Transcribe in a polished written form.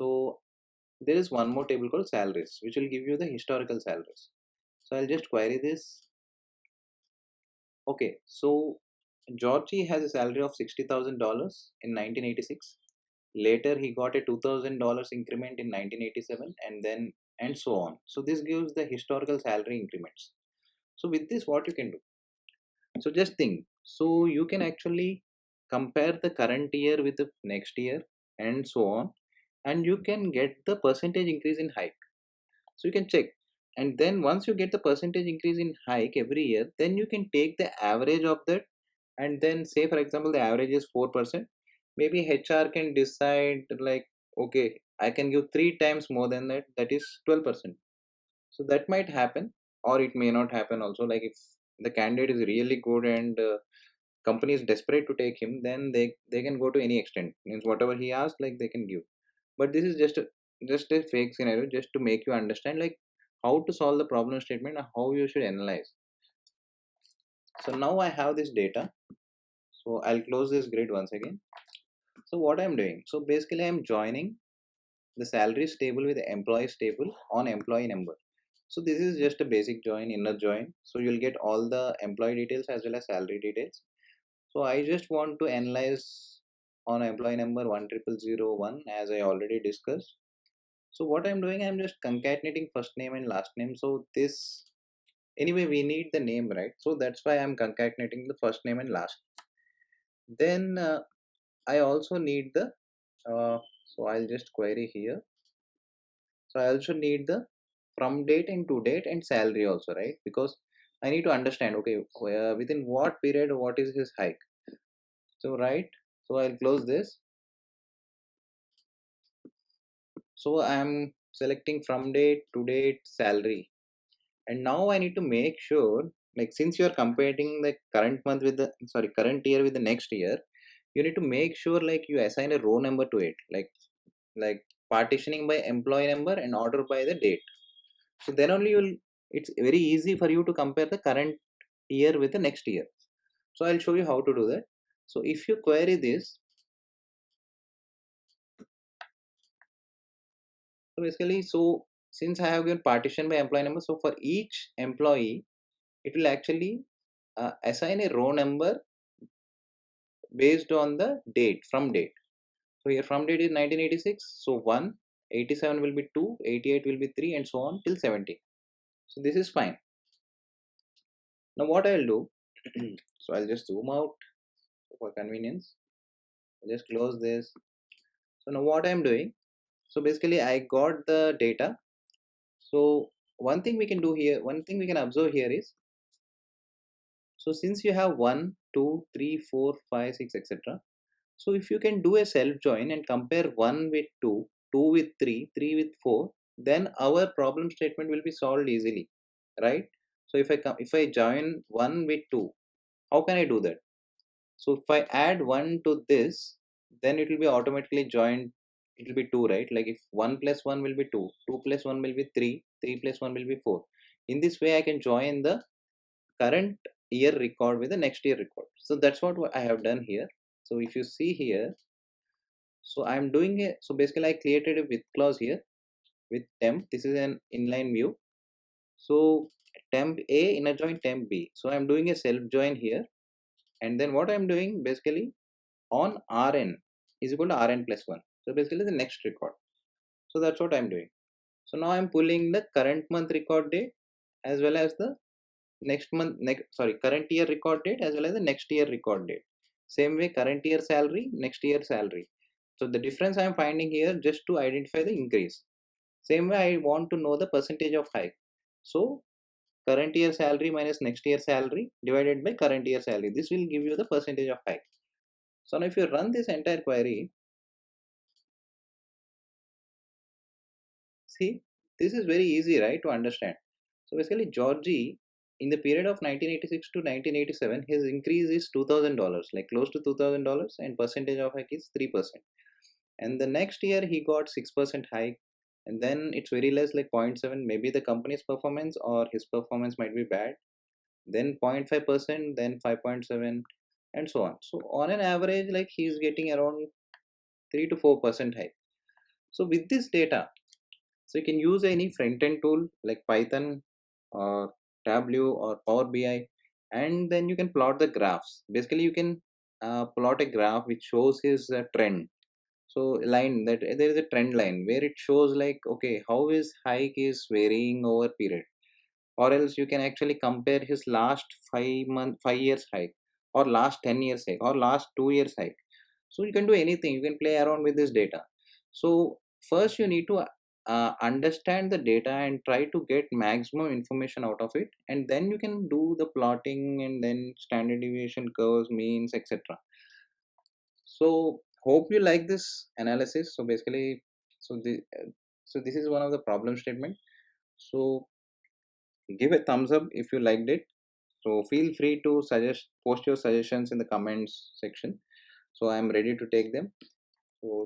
So there is one more table called salaries, which will give you the historical salaries. So I'll just query this. Okay, so Georgie has a salary of $60,000 in 1986. Later, he got a $2,000 increment in 1987, and so on. So this gives the historical salary increments. So with this, what you can do? So just think. So you can actually compare the current year with the next year, and so on, and you can get the percentage increase in hike. So you can check, and then once you get the percentage increase in hike every year, then you can take the average of that, and then say for example the average is 4%. Maybe HR can decide like, okay, I can give three times more than that, that is 12%. So that might happen, or it may not happen also. Like if the candidate is really good and company is desperate to take him, then they can go to any extent, means whatever he asks, like they can give. But this is just a fake scenario, just to make you understand like how to solve the problem statement and how you should analyze. So now I have this data, so I'll close this grid once again. So what I'm doing, so basically I'm joining the salaries table with the employees table on employee number. So this is just a basic join, inner join, so you'll get all the employee details as well as salary details. So I just want to analyze on employee number 10001, as I already discussed. So what I'm doing, I'm just concatenating first name and last name. So this, anyway, we need the name, right? So that's why I'm concatenating the first name and last. Then I also need the so I'll just query here. So I also need the from date and to date and salary also, right? Because I need to understand, okay, within what period what is his hike. So right, so I'll close this. So I'm selecting from date to date salary, and now I need to make sure, like since you are comparing the current month with the, sorry, current year with the next year, you need to make sure like you assign a row number to it, like partitioning by employee number and order by the date. So then only you'll, it's very easy for you to compare the current year with the next year. So I'll show you how to do that. So if you query this, so basically, so since I have given partition by employee number, so for each employee it will actually assign a row number based on the date, from date. So here from date is 1986, so 1, 87 will be 2, 88 will be 3, and so on till 70. So this is fine. Now what I'll do, so I'll just zoom out for convenience. I'll just close this. So now what I'm doing, so basically I got the data. So one thing we can do here, one thing we can observe here is, so since you have 1, 2, 3, 4, 5, 6, etc. So if you can do a self join and compare 1 with 2, 2 with 3, 3 with 4, then our problem statement will be solved easily, right? So if I join 1 with 2, how can I do that? So if I add 1 to this, then it will be automatically joined. It will be 2, right? Like if 1 plus 1 will be 2, 2 plus 1 will be 3, 3 plus 1 will be 4. In this way, I can join the current year record with the next year record. So that's what I have done here. So if you see here, so I'm doing it. So basically I created a with clause here with temp. This is an inline view. So temp A inner join temp B. So I'm doing a self join here. And then what I'm doing basically on Rn is equal to Rn plus 1. So basically the next record. So that's what I'm doing. So now I'm pulling the current month record date as well as the current year record date as well as the next year record date. Same way, current year salary, next year salary. So the difference I'm finding here just to identify the increase. Same way, I want to know the percentage of hike. So current year salary minus next year salary divided by current year salary. This will give you the percentage of hike. So now if you run this entire query, see, this is very easy, right, to understand. So basically, Georgie, in the period of 1986 to 1987, his increase is $2,000, like close to $2,000, and percentage of hike is 3%. And the next year he got 6% hike, and then it's very less, like 0.7. Maybe the company's performance or his performance might be bad. Then 0.5%, then 5.7, and so on. So on an average, like he's getting around 3 to 4% hike. So with this data, so you can use any front-end tool like Python or Tableau or Power BI, and then you can plot the graphs. Basically you can plot a graph which shows his trend. So line that there is a trend line where it shows like, okay, how his hike is varying over period. Or else you can actually compare his last 5 years hike, or last 10 years hike, or last 2 years hike. So you can do anything, you can play around with this data. So first you need to understand the data and try to get maximum information out of it, and then you can do the plotting and then standard deviation curves, means, etc. So hope you like this analysis. So basically, so the so this is one of the problem statement. So give a thumbs up if you liked it. So feel free to post your suggestions in the comments section. So I'm ready to take them.